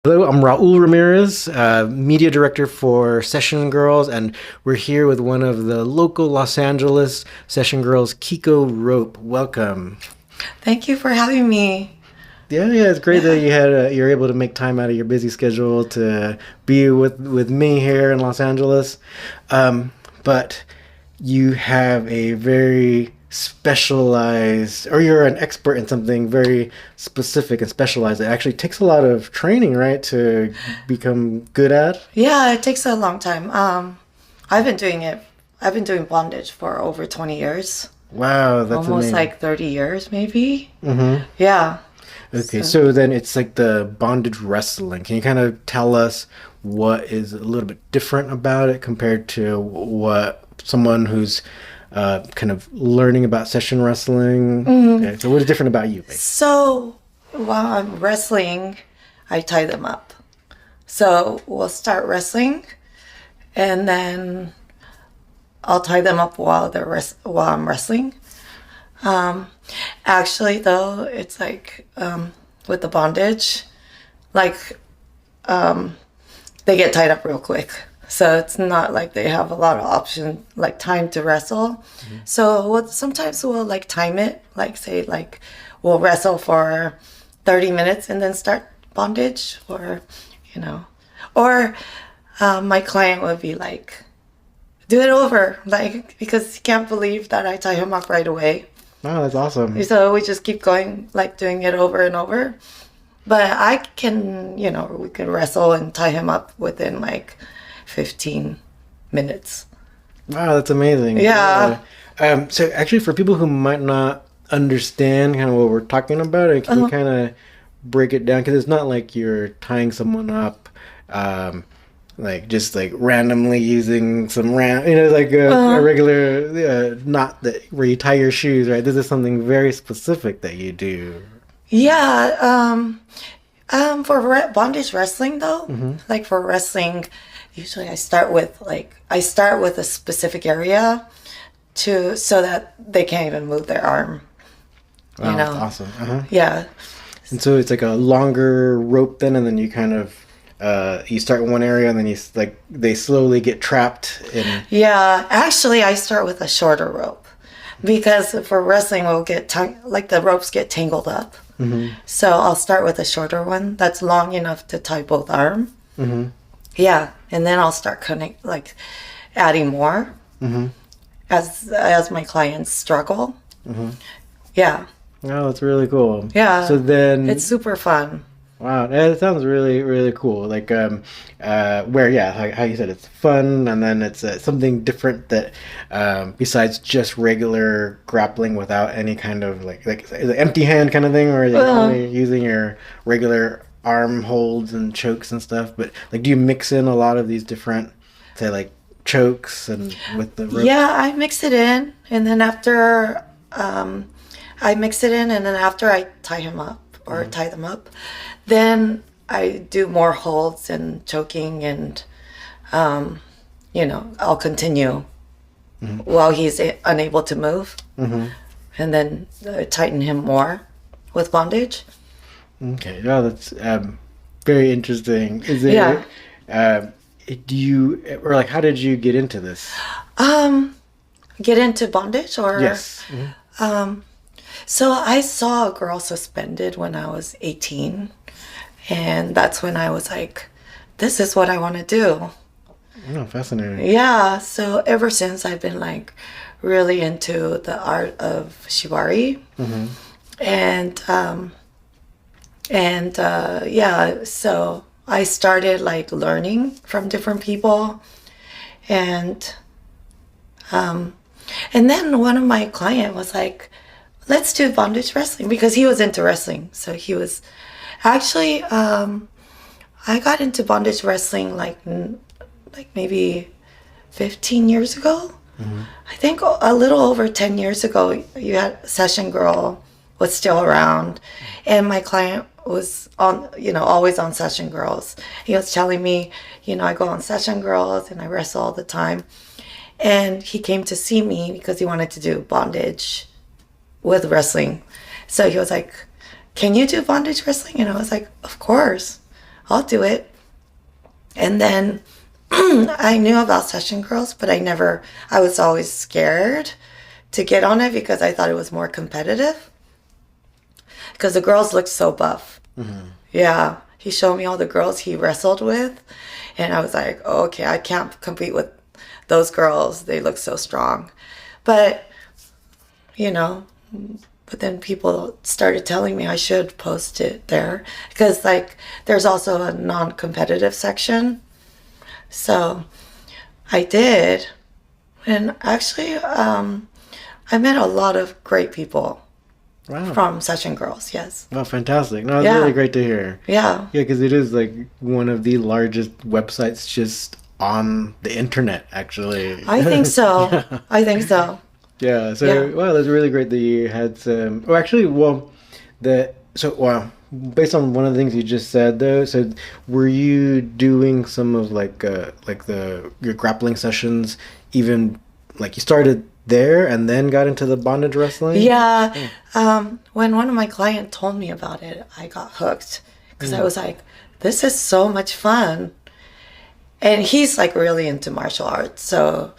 Hello, I'm Raul Ramirez, media director for Session Girls, and we're here with one of the local Los Angeles Session Girls, Kiko Rope. Welcome. Thank you for having me. Yeah, it's great that Yeah. you're able to make time out of your busy schedule to be with me here in Los Angeles. But you have a very specialized, or you're an expert in something very specific and specialized. It actually takes a lot of training, right, to become good at. Yeah, it takes a long time. I've been doing it. I've been doing bondage for over 20 years. Wow, that's Almost amazing. like 30 years, maybe. Mm-hmm. Yeah. Okay, So, so then it's like the bondage wrestling. Can you kind of tell us what is a little bit different about it compared to what someone who's kind of learning about session wrestling? Okay, so what is different about you, basically? so while I'm wrestling, I tie them up. So we'll start wrestling, and then I'll tie them up while I'm wrestling. Um, Actually, though, it's like with the bondage, like they get tied up real quick. So it's not like they have a lot of option, like time to wrestle. So sometimes we'll like time it, like say like we'll wrestle for 30 minutes and then start bondage, or you know, or my client would be like, do it over, like because he can't believe that I tie him up right away. Oh, that's awesome. So we just keep going, like doing it over and over. But I can, we can wrestle and tie him up within like 15 minutes. Wow, that's amazing. Yeah. So actually, for people who might not understand kind of what we're talking about, can you kind of break it down? Because it's not like you're tying someone up, like just like randomly using some like a regular knot that where you tie your shoes, right? This is something very specific that you do. Yeah. For bondage wrestling though, like for wrestling, usually I start with a specific area so that they can't even move their arm. Wow, that's awesome. Uh-huh. Yeah. And so it's like a longer rope then, and then you kind of you start in one area, and then they slowly get trapped in. Yeah, actually, I start with a shorter rope because for wrestling, like the ropes get tangled up. So I'll start with a shorter one that's long enough to tie both arms. Yeah, and then I'll start like adding more as my clients struggle. Yeah, Oh, that's really cool. yeah. So then, It's super fun. wow, that sounds really, really cool. Like, where, yeah, how you said it's fun, and then it's something different that, besides just regular grappling without any kind of like is it empty hand kind of thing, or you're only using your regular arm holds and chokes and stuff. But like, do you mix in a lot of these different, say, like chokes and with the rope? Yeah, I mix it in, and then after I mix it in, and then after I tie him up or tie them up, then I do more holds and choking, and I'll continue while he's unable to move, and then tighten him more with bondage. Okay, well, that's very interesting. Is Yeah. it? Do you or like how did you get into this? Get into bondage or Yes. So I saw a girl suspended when I was 18, and that's when I was like, this is what I want to do. Oh, fascinating. Yeah, so ever since I've been like really into the art of shibari, and yeah, so I started like learning from different people, and and then one of my client was like, let's do bondage wrestling, because he was into wrestling. So he was actually I got into bondage wrestling like maybe 15 years ago. I think a little over 10 years ago, you had Session Girl was still around, and my client was on, always on Session Girls. He was telling me, I go on Session Girls and I wrestle all the time. And he came to see me because he wanted to do bondage with wrestling. So he was like, can you do bondage wrestling? And I was like, of course. I'll do it. And then I knew about Session Girls, but I was always scared to get on it because I thought it was more competitive. Because the girls looked so buff. Yeah. He showed me all the girls he wrestled with. And I was like, oh, okay, I can't compete with those girls. They look so strong. But, but then people started telling me I should post it there. Because, there's also a non-competitive section. So I did. And actually, I met a lot of great people. Wow. From Session Girls, yes. Oh, fantastic. No, it's really great to hear. Yeah. Yeah, because it is one of the largest websites just on the internet, actually. I think so. Yeah. I think so. Yeah, so, wow, that's really great that you had some... Oh, actually, based on one of the things you just said, though, so were you doing some of, your grappling sessions even, you started there and then got into the bondage wrestling? Yeah. When one of my clients told me about it, I got hooked because I was like, this is so much fun. And he's really into martial arts, so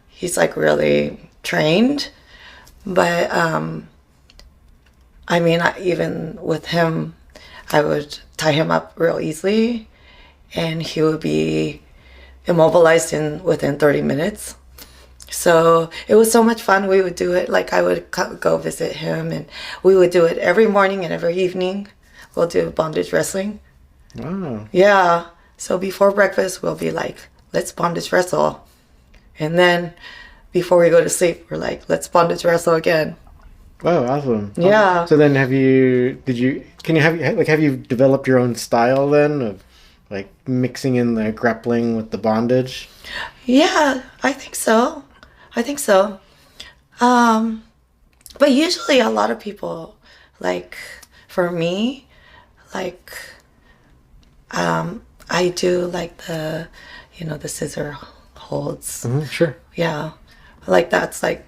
he's really trained. But even with him, I would tie him up real easily and he would be immobilized within 30 minutes. So it was so much fun. We would do it. I would go visit him, and we would do it every morning and every evening. We'll do bondage wrestling. Wow. Yeah. So before breakfast, we'll be let's bondage wrestle. And then before we go to sleep, we're let's bondage wrestle again. Oh, awesome. Yeah. So then have you developed your own style then of mixing in the grappling with the bondage? Yeah, I think so. But usually a lot of people, for me, I do the scissor holds. Mm-hmm, sure. Yeah. That's I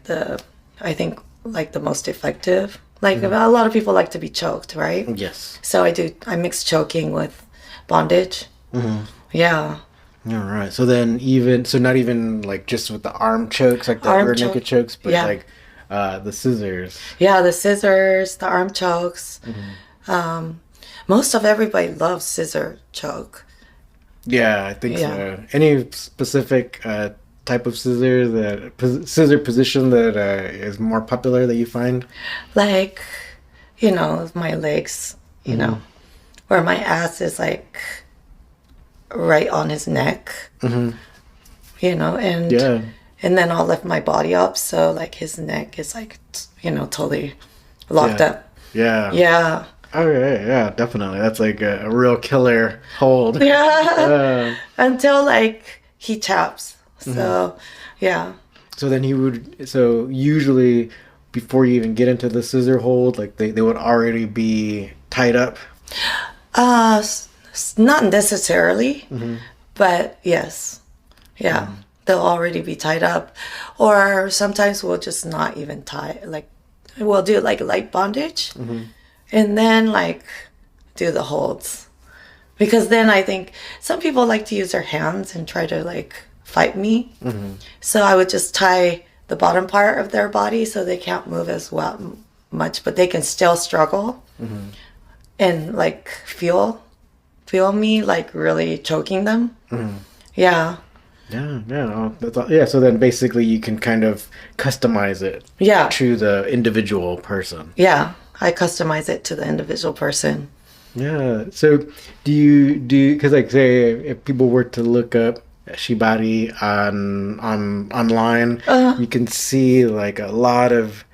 think the most effective. A lot of people like to be choked, right? Yes. So I mix choking with bondage. Mm-hmm. Yeah. All right. So then not even just with the arm chokes, the rear naked chokes, but the scissors. Yeah, the scissors, the arm chokes. Mm-hmm. Most of everybody loves scissor choke. Yeah, I think so. Any specific type of scissor position that is more popular that you find? My legs, where my ass is right on his neck, and and then I'll lift my body up so his neck is totally locked up. Yeah. Okay, yeah, definitely. That's a real killer hold. Yeah. Until he taps. So yeah. So then usually before you even get into the scissor hold, they would already be tied up? Not necessarily, but yes. Yeah. They'll already be tied up. Or sometimes we'll just not even tie, we'll do light bondage and then do the holds. Because then I think some people like to use their hands and try to fight me. So I would just tie the bottom part of their body so they can't move as much, but they can still struggle and feel me really choking them. Yeah. Yeah. So then basically you can kind of customize it to the individual person. Yeah, I customize it to the individual person. Yeah. So do you because say if people were to look up Shibari online, you can see a lot of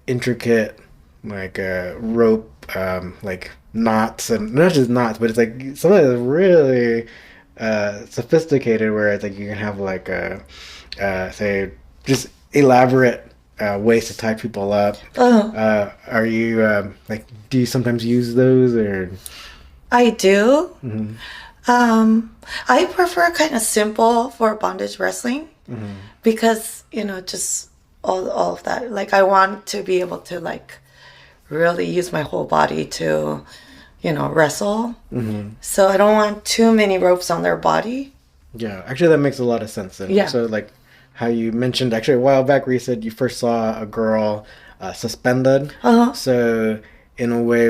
intricate rope knots, and not just knots, but it's some of it's really sophisticated where it's you can have say just elaborate ways to tie people up. Are you do you sometimes use those or? I do. I prefer kind of simple for bondage wrestling because just all of that. I want to be able to really use my whole body to wrestle. Mm-hmm. So I don't want too many ropes on their body. Yeah, actually, that makes a lot of sense. And Yeah. so, like, how you mentioned actually a while back where you said you first saw a girl suspended. Uh-huh. So, in a way,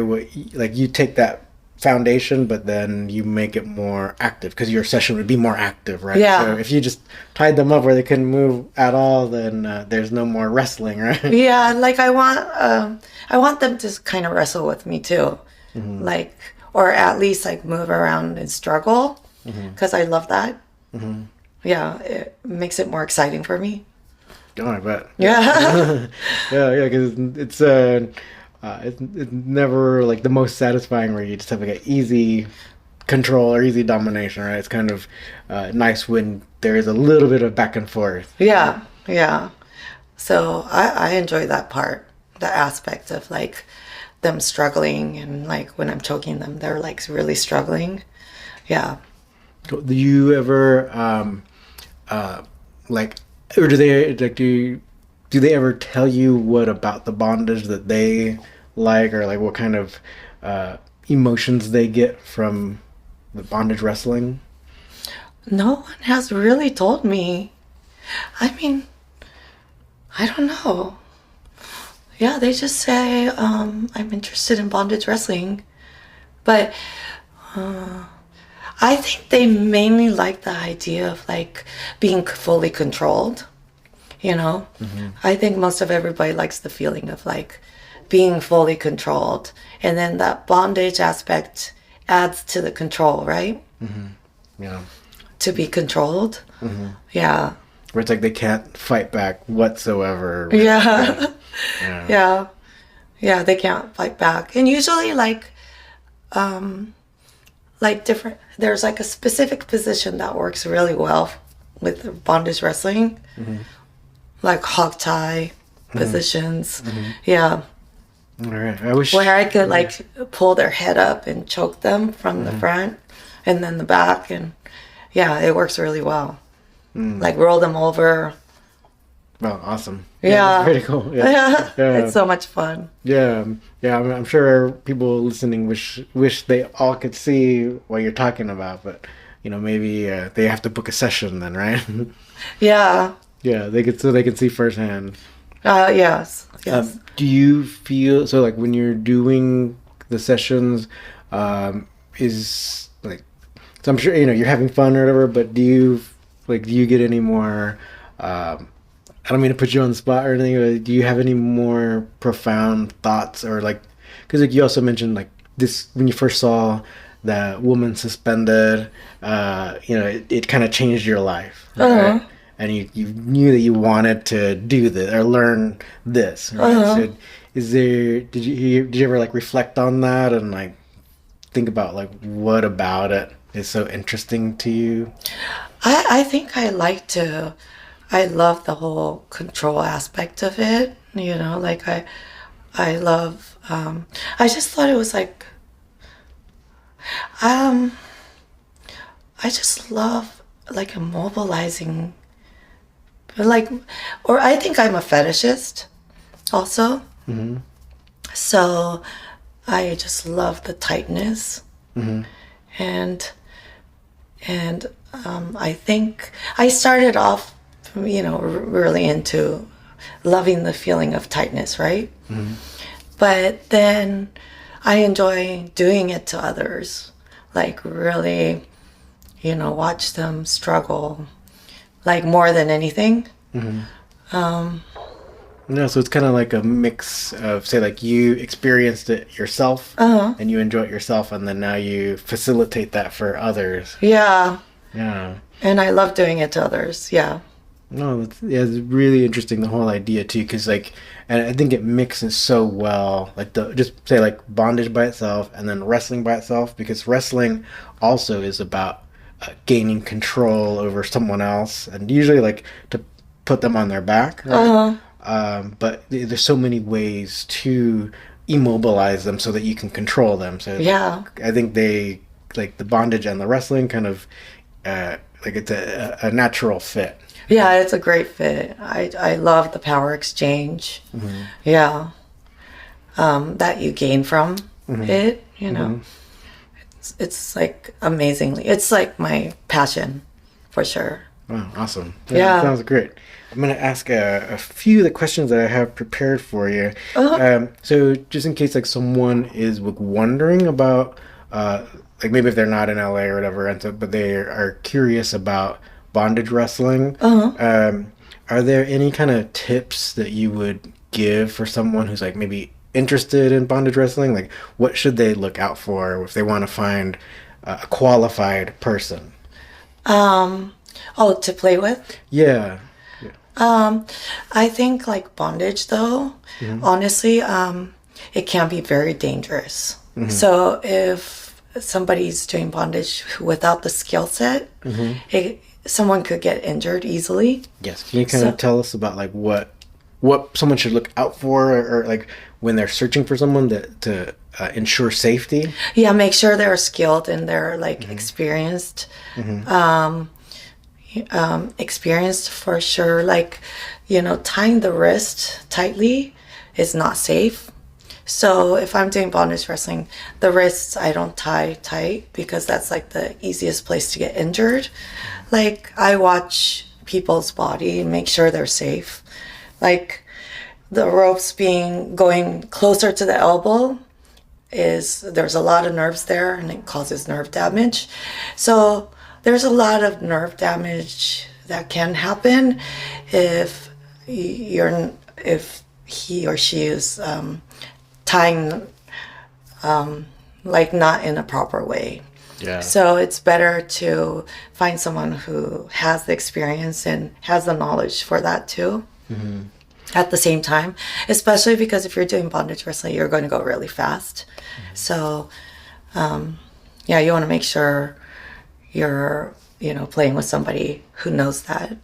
like, you take that foundation, but then you make it more active because your session would be more active, right? Yeah. So, if you just tied them up where they couldn't move at all, then there's no more wrestling, right? Yeah, like I want them to kind of wrestle with me too. Mm-hmm. Like, or at least like move around and struggle, because I love that. Mm-hmm. Yeah, it makes it more exciting for me. Oh, I bet. Yeah. Yeah, because it's never like the most satisfying where you just have like an easy control or easy domination, right? It's kind of nice when there is a little bit of back and forth. Yeah, yeah. So I enjoy that part, the aspect of like them struggling, and like when I'm choking them, they're like really struggling. Yeah. Do you ever like, or do they like do they ever tell you what about the bondage that they like, or like what kind of emotions they get from the bondage wrestling? No one has really told me. I mean, I don't know. Yeah, they just say I'm interested in bondage wrestling, but I think they mainly like the idea of like being fully controlled. I think most of everybody likes the feeling of like being fully controlled, and then that bondage aspect adds to the control, right? Yeah. To be controlled. Yeah. Where it's like they can't fight back whatsoever. Yeah. Yeah. Yeah. Yeah, they can't fight back. And usually like different, there's like a specific position that works really well with bondage wrestling. Like hog tie positions. Yeah. All right. I wish. Where I could like pull their head up and choke them from the front and then the back, and yeah, it works really well. Like roll them over. Well, awesome. Yeah. That's pretty cool. Yeah. Yeah. It's so much fun. Yeah, yeah. I'm sure people listening wish they all could see what you're talking about, but maybe they have to book a session then, right? Yeah. Yeah, they can see firsthand. Yes. Yes. Do you feel so like when you're doing the sessions, is like, so I'm sure you're having fun or whatever, but do you get any more? I don't mean to put you on the spot or anything, but do you have any more profound thoughts or like, because like you also mentioned like this when you first saw that woman suspended, it kind of changed your life, right? And you knew that you wanted to do this or learn this, right? So did you ever like reflect on that and like think about like what about it is so interesting to you? I think I love the whole control aspect of it. Like I love, I just thought it was like, I just love like immobilizing, like, or I think I'm a fetishist also. So I just love the tightness. And I think I started off, really into loving the feeling of tightness, right? But then I enjoy doing it to others, like really, watch them struggle, like more than anything. No, so it's kind of like a mix of, say, like you experienced it yourself and you enjoy it yourself, and then now you facilitate that for others. Yeah. Yeah. And I love doing it to others. Yeah. No, it's really interesting, the whole idea too, because like, and I think it mixes so well, like just say like bondage by itself and then wrestling by itself, because wrestling also is about gaining control over someone else, and usually like to put them on their back, right? But there's so many ways to immobilize them so that you can control them. So Yeah. I think they like the bondage and the wrestling kind of like it's a natural fit. Yeah, it's a great fit. I love the power exchange. Yeah. That you gain from it, it's like amazingly. It's like my passion, for sure. Wow, awesome. Yeah. That sounds great. I'm going to ask a few of the questions that I have prepared for you. So just in case like someone is like, wondering about, like maybe if they're not in LA or whatever, and so, but they are curious about bondage wrestling, are there any kind of tips that you would give for someone who's like maybe interested in bondage wrestling? Like what should they look out for if they want to find a qualified person? Oh, to play with? Yeah. I think like bondage though, honestly, it can be very dangerous. So if somebody's doing bondage without the skill set, someone could get injured easily. Yes. Can you kind of tell us about like what someone should look out for, or like when they're searching for someone to ensure safety? Yeah, make sure they're skilled and they're like experienced. Experienced for sure. Like, tying the wrist tightly is not safe. So if I'm doing bondage wrestling, the wrists I don't tie tight because that's like the easiest place to get injured. Like I watch people's body and make sure they're safe. Like the ropes going closer to the elbow there's a lot of nerves there and it causes nerve damage. So there's a lot of nerve damage that can happen if he or she is tying like not in a proper way. Yeah. So it's better to find someone who has the experience and has the knowledge for that too. At the same time, especially because if you're doing bondage wrestling, you're going to go really fast. So, yeah, you want to make sure you're, playing with somebody who knows that.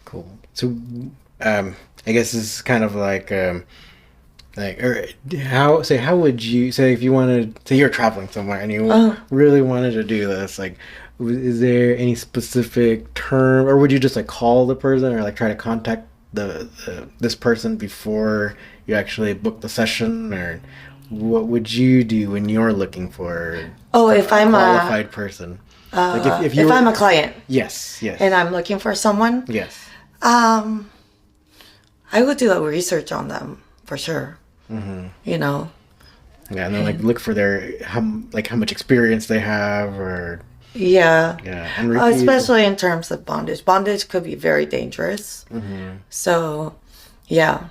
Cool. So, I guess this is kind of like, or how would you say if you wanted, say you're traveling somewhere and you really wanted to do this, like, is there any specific term, or would you just like call the person or like try to contact this person before you actually book the session, or what would you do when you're looking for if I'm a qualified person? Like if I'm a client, yes, and I'm looking for someone, yes, I would do a research on them for sure. Yeah, and then like look for how much experience they have, or yeah, and especially in terms of bondage. Bondage could be very dangerous. So, yeah.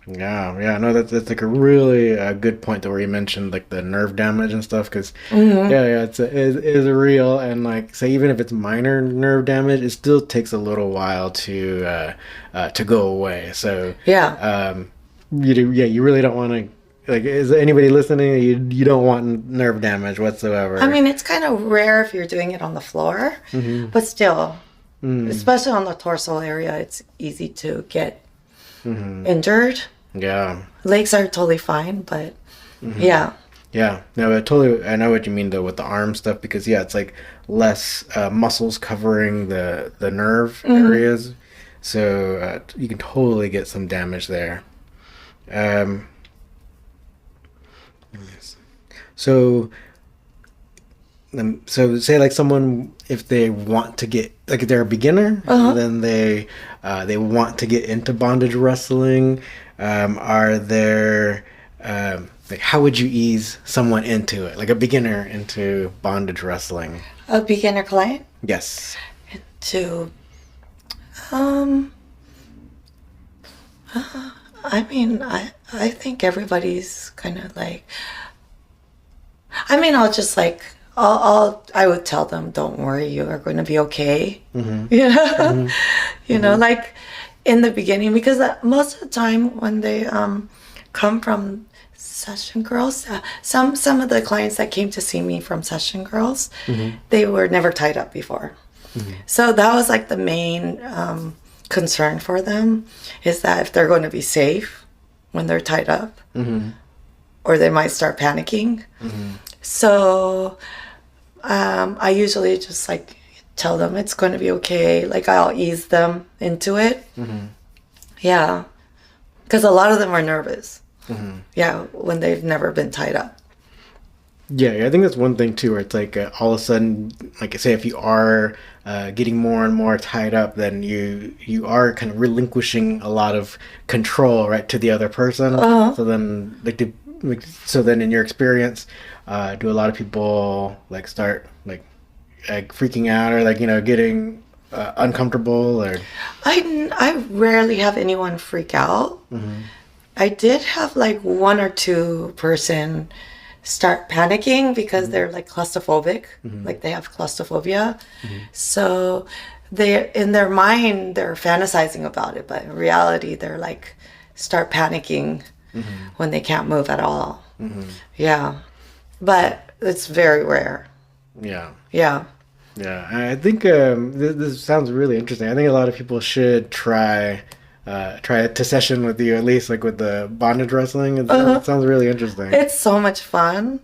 Yeah. No, that's like a really good point where you mentioned like the nerve damage and stuff, because it's real, and like say even if it's minor nerve damage, it still takes a little while to go away. So you really don't want to. Like, is anybody listening? You don't want nerve damage whatsoever. I mean, it's kind of rare if you're doing it on the floor, but still, especially on the torso area, it's easy to get injured. Yeah. Legs are totally fine, but yeah. Yeah. No, I know what you mean though with the arm stuff, because it's like less muscles covering the nerve areas, so you can totally get some damage there. So say like someone, if they want to get, like if they're a beginner, then they want to get into bondage wrestling. Are there like how would you ease someone into it, like a beginner into bondage wrestling? A beginner client? Yes. I mean, I think everybody's kind of like. I mean, I would tell them, don't worry, you are going to be okay. Like in the beginning, because most of the time when they come from session girls, some of the clients that came to see me from session girls, they were never tied up before. So that was like the main concern for them, is that if they're going to be safe when they're tied up, or they might start panicking. So I usually just like tell them it's going to be okay. Like I'll ease them into it. Yeah. Because a lot of them are nervous. Yeah, when they've never been tied up. Yeah, I think that's one thing too, where it's like all of a sudden, like I say, if you are getting more and more tied up, then you are kind of relinquishing a lot of control, right, to the other person. Uh-huh. So then, so then in your experience, do a lot of people like start like freaking out or like getting uncomfortable or? I rarely have anyone freak out. Hmm. I did have like one or two person start panicking because Hmm. they're like claustrophobic, Hmm. like they have claustrophobia. Hmm. So they in their mind they're fantasizing about it, but in reality they're like start panicking Hmm. when they can't move at all. Hmm. Yeah. But it's very rare. Yeah. Yeah. Yeah, I think this sounds really interesting. I think a lot of people should try it to session with you at least, like with the bondage wrestling. It Uh-huh. sounds really interesting. It's so much fun.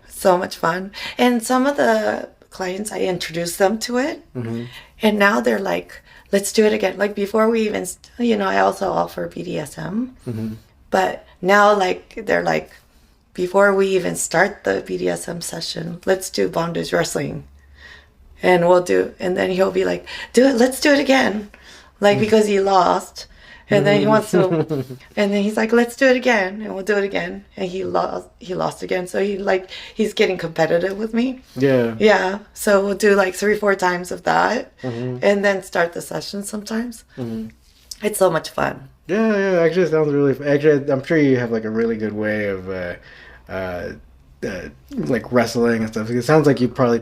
So much fun. And some of the clients, I introduced them to it. Hmm. And now they're like, let's do it again. Like before we even, I also offer BDSM. Hmm. But now, like, they're like, before we even start the BDSM session, let's do bondage wrestling. And and then he'll be like, do it, let's do it again. Like, because he lost. And then he wants to, and then he's like, let's do it again. And we'll do it again. And he lost again. So he's getting competitive with me. Yeah. Yeah. So we'll do like 3-4 times of that. Hmm. And then start the session sometimes. Hmm. It's so much fun. Yeah, yeah. Actually, it sounds really. Actually, I'm sure you have like a really good way of like wrestling and stuff. It sounds like you probably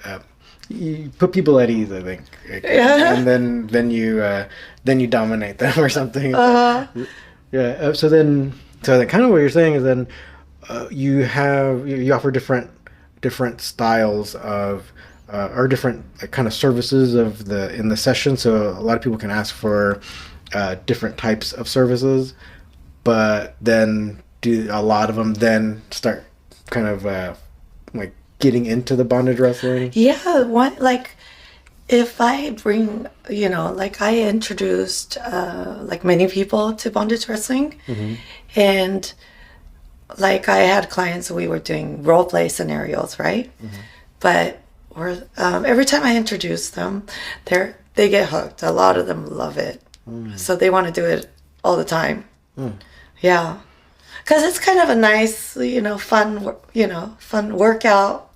uh, you put people at ease. I think, like, Yeah. and then you dominate them or something. Uh, Yeah. So then kind of what you're saying is then you offer different styles of or different like, kind of services of the in the session. So a lot of people can ask for different types of services, but then do a lot of them then start kind of like getting into the bondage wrestling. yeah. Like, if I bring, like I introduced like many people to bondage wrestling, Hmm. and like I had clients, we were doing role play scenarios, right? But every time I introduce them, they get hooked. A lot of them love it, so they want to do it all the time. Mm. Yeah, because it's kind of a nice, fun workout,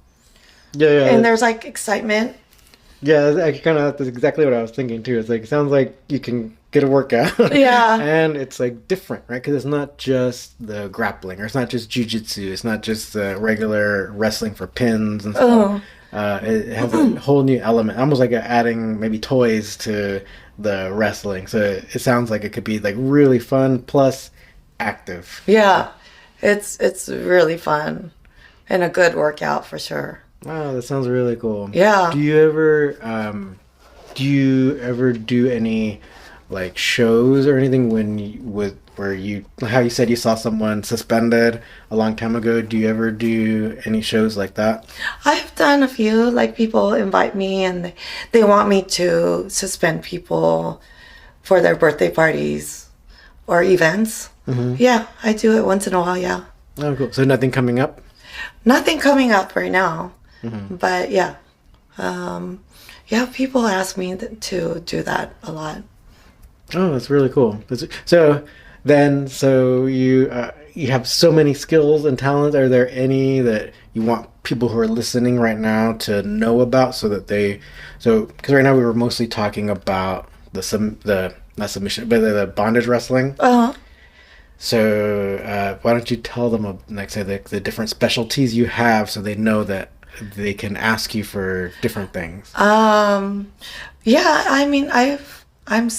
Yeah, and yeah. there's like excitement. Yeah, that's exactly what I was thinking too. It's like it sounds like you can get a workout, Yeah. and it's like different, right? Because it's not just the grappling, or it's not just jujitsu, it's not just the regular wrestling for pins and stuff. Oh, It has a whole new element, almost like adding maybe toys to the wrestling. So it sounds like it could be like really fun plus active. yeah. It's really fun and a good workout for sure. Wow, that sounds really cool. Yeah. Do you ever do any like shows or anything when you, with where you how you said you saw someone suspended a long time ago? Do you ever do any shows like that? I've done a few, like people invite me and they want me to suspend people for their birthday parties or events. Hmm. Yeah, I do it once in a while, yeah. Oh, cool. So nothing coming up? Nothing coming up right now, Hmm. but yeah. Um, yeah, people ask me to do that a lot. Oh, that's really cool. So you have so many skills and talents. Are there any that you want people who are listening right now to know about so that because right now we were mostly talking about the not submission but the bondage wrestling. Uh, So why don't you tell them like say the different specialties you have so they know that they can ask you for different things. um, yeah, I mean, I'm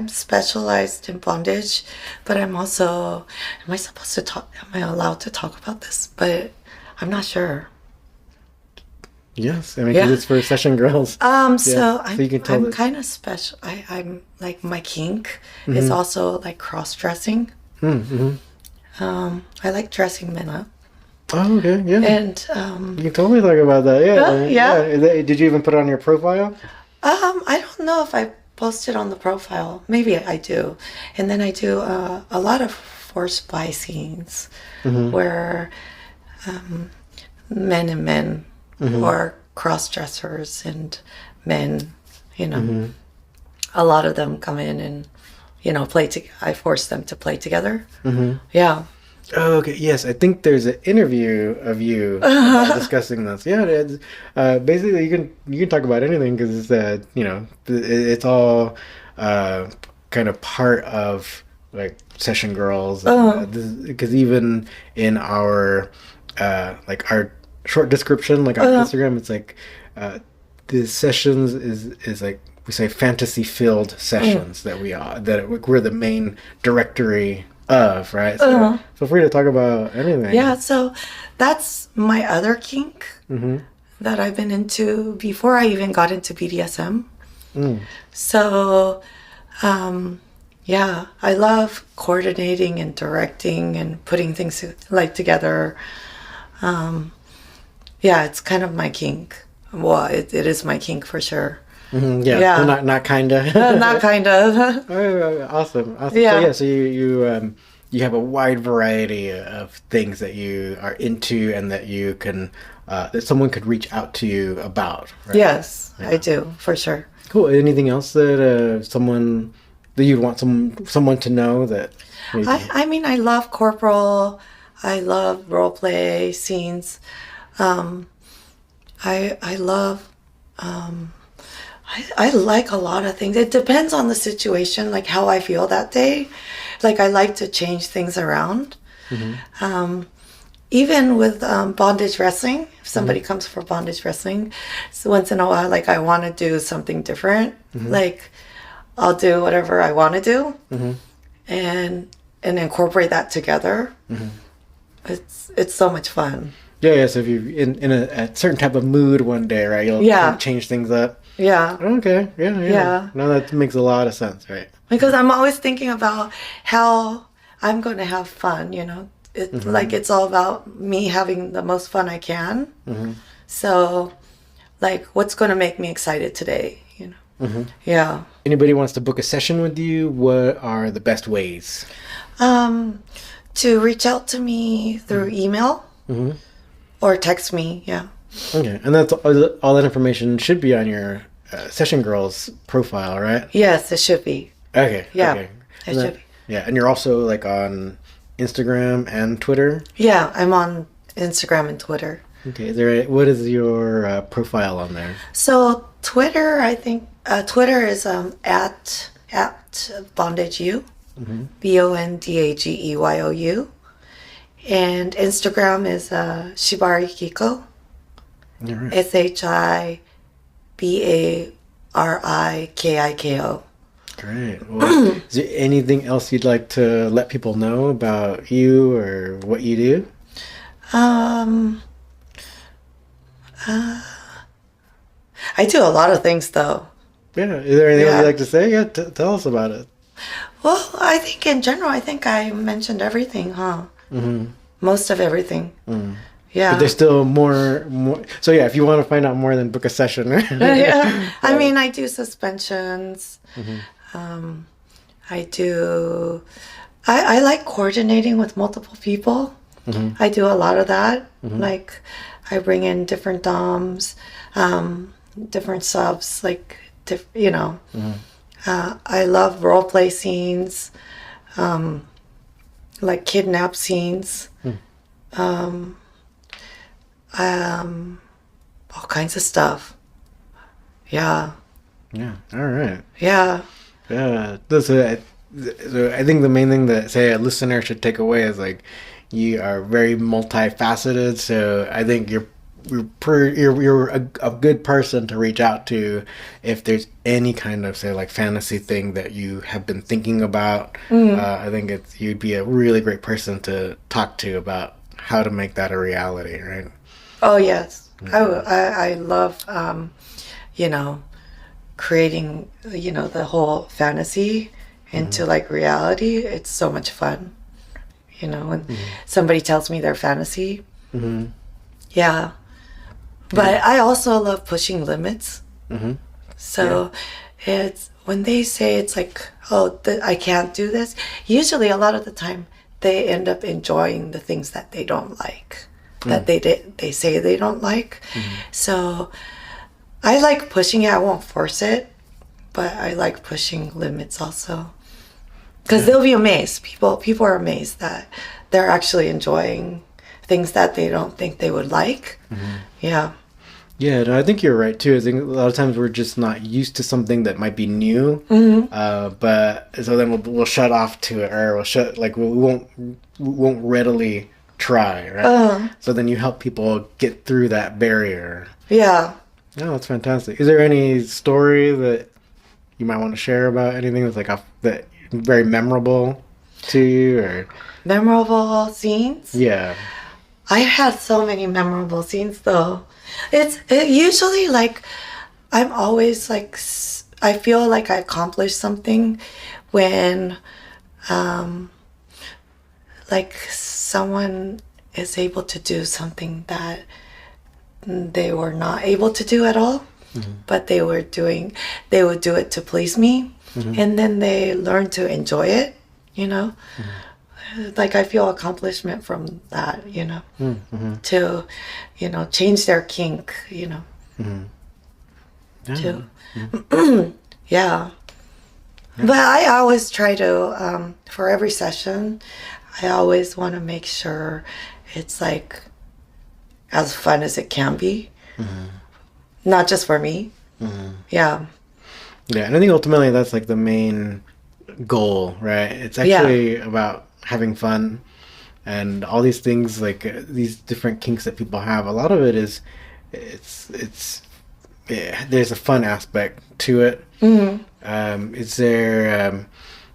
specialized in bondage, but I'm also, am I supposed to talk, am I allowed to talk about this? But I'm not sure. Yes, I mean 'cause Yeah. it's for session girls. So So you can tell I'm that. kind of special. I'm like, my kink is Mhm. also like cross dressing. Mm-hmm. I like dressing men up, Oh, okay, yeah. and You can totally talk about that. Yeah, yeah. Did you even put it on your profile? I don't know if I posted on the profile. Maybe I do, and then I do a lot of forced buy scenes Mm-hmm. where men and men, or cross dressers and men. You know, a lot of them come in and play. I force them to play together. Yeah. Oh, okay. Yes, I think there's an interview of you discussing this. Yeah, basically you can talk about anything because it's all kind of part of like session girls. Because even in our like our short description, like on Instagram, it's like the sessions is like we say fantasy filled sessions that we're the main directory of, right? So feel free to talk about anything. Yeah, so that's my other kink that I've been into before I even got into BDSM. So, yeah, I love coordinating and directing and putting things like together. Yeah, it's kind of my kink. Well, it is my kink for sure. Yeah. Well, not kinda. Not kind of. Awesome. Yeah. So you have a wide variety of things that you are into and that you can that someone could reach out to you about. Right? Yes, I do for sure. Cool. Anything else that someone that you'd want someone to know that? I mean, I love corporal. I love role play scenes. I love. I like a lot of things. It depends on the situation, like how I feel that day. Like I like to change things around. Even with bondage wrestling, if somebody comes for bondage wrestling, so once in a while, like I want to do something different. Like I'll do whatever I want to do, and incorporate that together. It's so much fun. Yeah. So if you're in a certain type of mood one day, right, you'll kind of change things up. Yeah. Okay. Yeah. No, that makes a lot of sense, right? Because I'm always thinking about how I'm going to have fun, Like it's all about me having the most fun I can. So, like, what's going to make me excited today, Yeah. Anybody wants to book a session with you, what are the best ways? To reach out to me through email or text me, yeah. Okay, and that's all that information should be on your Session Girls profile, right? Yes, it should be. Okay. Yeah, okay. it should be. Yeah, and you're also like on Instagram and Twitter? Yeah, I'm on Instagram and Twitter. Okay, what is your profile on there? So Twitter, I think Twitter is at BondageU, BondageYou, and Instagram is Shibari Kiko. Right. SHIBARIKIKO. Great. Well, is there anything else you'd like to let people know about you or what you do? I do a lot of things though. Yeah. Is there anything else you'd like to say? Yeah, tell us about it. Well, I think in general, I think I mentioned everything, huh? Most of everything. Yeah. But there's still more. So yeah, if you want to find out more, then book a session. Yeah. I mean, I do suspensions. I do. I like coordinating with multiple people. I do a lot of that. Like, I bring in different DOMs, different subs. Like, I love role play scenes, like kidnap scenes. All kinds of stuff. Yeah. Yeah. All right. Yeah. Yeah. So I think the main thing that say a listener should take away is like you are very multifaceted. So I think you're a good person to reach out to if there's any kind of say like fantasy thing that you have been thinking about. I think you'd be a really great person to talk to about how to make that a reality, right? Oh yes, I love creating the whole fantasy into like reality. It's so much fun, when somebody tells me their fantasy. Yeah. But I also love pushing limits. So it's when they say it's like, oh, I can't do this. Usually, a lot of the time, they end up enjoying the things that they don't like. that they say they don't like. So I like pushing it. I won't force it, but I like pushing limits also. Because they'll be amazed. People are amazed that they're actually enjoying things that they don't think they would like. Yeah. Yeah, no, I think you're right too. I think a lot of times we're just not used to something that might be new, but so then we'll shut off to it, or we won't readily try, right? So then you help people get through that barrier. Yeah. Oh, that's fantastic. Is there any story that you might want to share about anything that's that very memorable to you, or Memorable scenes? yeah? I had so many memorable scenes though. It usually like I'm always like I feel like I accomplished something when like someone is able to do something that they were not able to do at all, but they would do it to please me, and then they learn to enjoy it, you know. Like I feel accomplishment from that, you know, to, you know, change their kink, you know, to, yeah. But I always try to, for every session, I always want to make sure it's like as fun as it can be, not just for me. Yeah. Yeah, and I think ultimately that's like the main goal, right? It's actually about having fun, and all these things like these different kinks that people have. A lot of it is, there's a fun aspect to it. Is there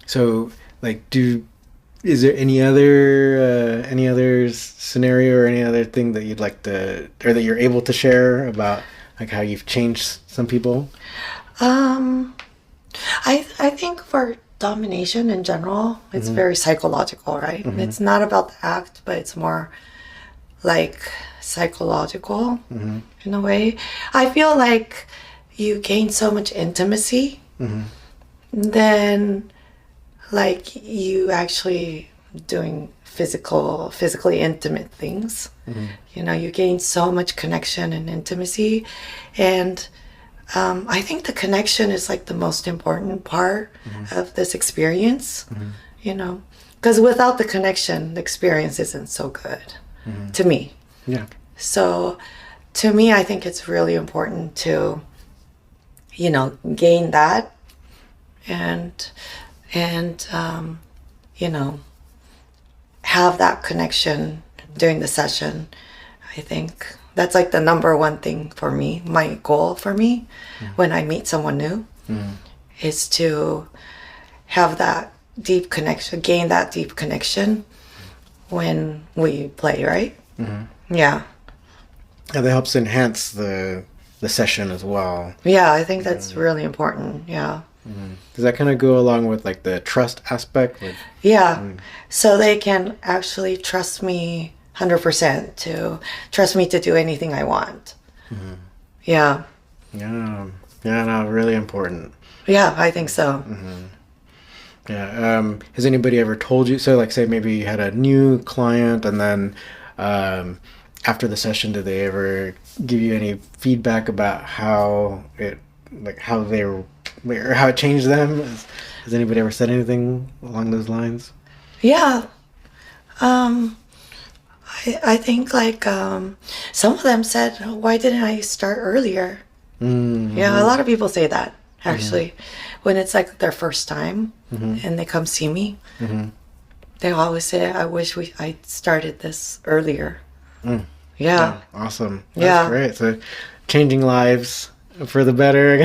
so like is there any other scenario or any other thing that you'd like to, or that you're able to share about like how you've changed some people? I think for domination in general, it's very psychological, right? It's not about the act, but it's more like psychological in a way. I feel like you gain so much intimacy, then like you actually doing physically intimate things. You know, you gain so much connection and intimacy, and I think the connection is like the most important part of this experience, you know, because without the connection, the experience isn't so good to me. Yeah. So to me, I think it's really important to, you know, gain that and you know, have that connection during the session. I think that's like the number one thing for me. My goal for me when I meet someone new is to have that deep connection, gain that deep connection when we play, right? Yeah. And that helps enhance the session as well. Yeah, I think that's really important. Yeah. Does that kind of go along with like the trust aspect? Yeah. So they can actually trust me 100%, to trust me to do anything I want. Yeah. Yeah. Yeah, no, really important. Yeah, I think so. Yeah. Has anybody ever told you, so like say maybe you had a new client and then after the session, did they ever give you any feedback about how it changed them? Has anybody ever said anything along those lines? Yeah. I think like some of them said, why didn't I start earlier? Yeah, a lot of people say that actually when it's like their first time and they come see me. They always say, I wish I started this earlier. Yeah. Awesome. That's great. So changing lives for the better.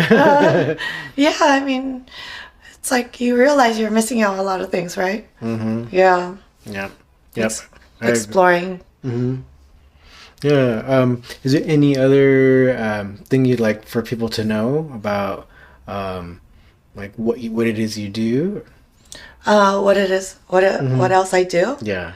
Yeah, I mean, it's like you realize you're missing out on a lot of things, right? Yeah. Yeah. Yep. Exploring. Yeah. Is there any other thing you'd like for people to know about like what it is you do? What it is, what else I do? Yeah.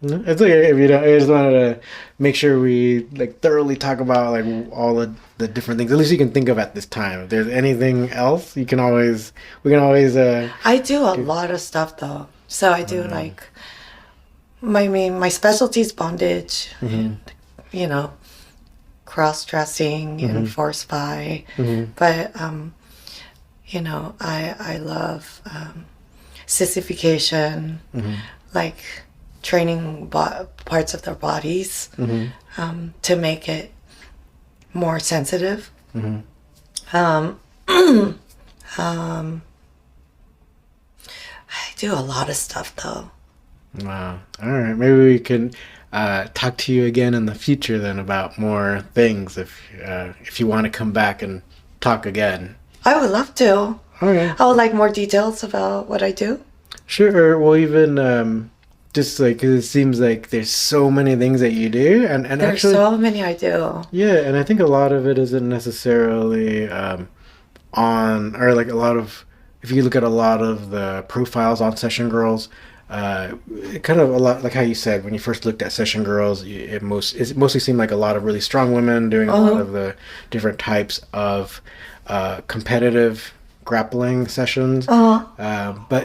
It's okay if you don't. I just wanted to make sure we like thoroughly talk about like all the different things. At least you can think of at this time. If there's anything else, we can always. I do a lot of stuff though. So I do like my specialty is bondage, and you know, cross dressing and force bi. But you know, I love sissification, like training parts of their bodies to make it more sensitive. Um, I do a lot of stuff though. Wow. All right. Maybe we can talk to you again in the future then about more things if you want to come back and talk again. I would love to. Okay. I would like more details about what I do. Sure. Well, even just like 'cause it seems like there's so many things that you do, and There's actually, so many I do. yeah, and I think a lot of it isn't necessarily on or like a lot of if you look at a lot of the profiles on Session Girls. It kind of a lot like how you said when you first looked at Session Girls, it mostly seemed like a lot of really strong women doing a lot of the different types of competitive grappling sessions. But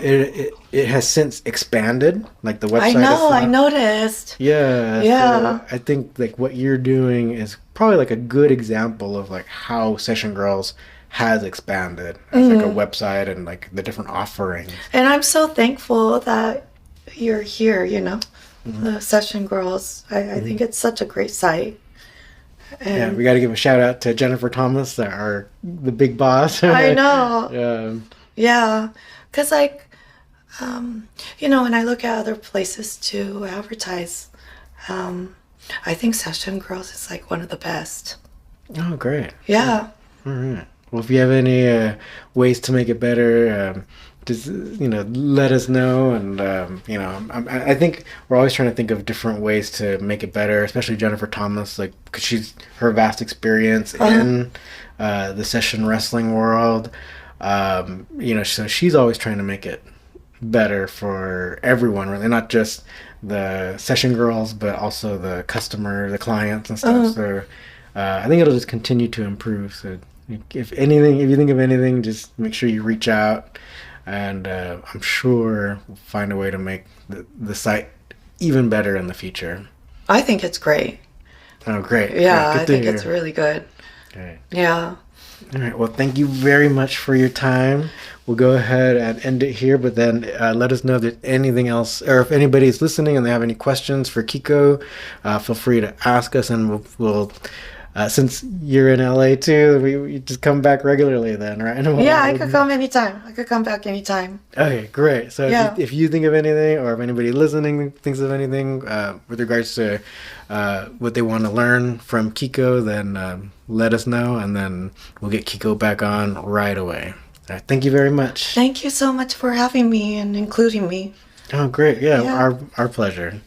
it has since expanded. Like the website. I know. I itself. noticed. Yeah. Yeah. So I think like what you're doing is probably like a good example of like how Session Girls has expanded as like a website and like the different offerings. And I'm so thankful that you're here, you know, the Session Girls. I think it's such a great site. Yeah, And we got to give a shout out to Jennifer Thomas, the big boss. I know. Yeah. Yeah. Because, like, you know, when I look at other places to advertise, I think Session Girls is like one of the best. Oh, great. Yeah. All right. Well, if you have any ways to make it better, just let us know. And I think we're always trying to think of different ways to make it better. Especially Jennifer Thomas, like because her vast experience in the session wrestling world. So she's always trying to make it better for everyone, really, not just the session girls, but also the customer, the clients, and stuff. So I think it'll just continue to improve. So. If you think of anything, just make sure you reach out, and I'm sure we'll find a way to make the site even better in the future. I think it's great. Oh, great. Yeah, Good I to think hear. it's really good. Okay. Yeah. All right. Well, thank you very much for your time. We'll go ahead and end it here, but then let us know if there's anything else, or if anybody's listening and they have any questions for Kiko, feel free to ask us, and we'll since you're in LA too, we just come back regularly then, right? Yeah, I could come anytime. I could come back anytime. Okay, great. So Yeah. if you think of anything, or if anybody listening thinks of anything with regards to what they want to learn from Kiko, then let us know, and then we'll get Kiko back on right away. All right, thank you very much. Thank you so much for having me and including me. Oh, great. Yeah, Yeah. our pleasure.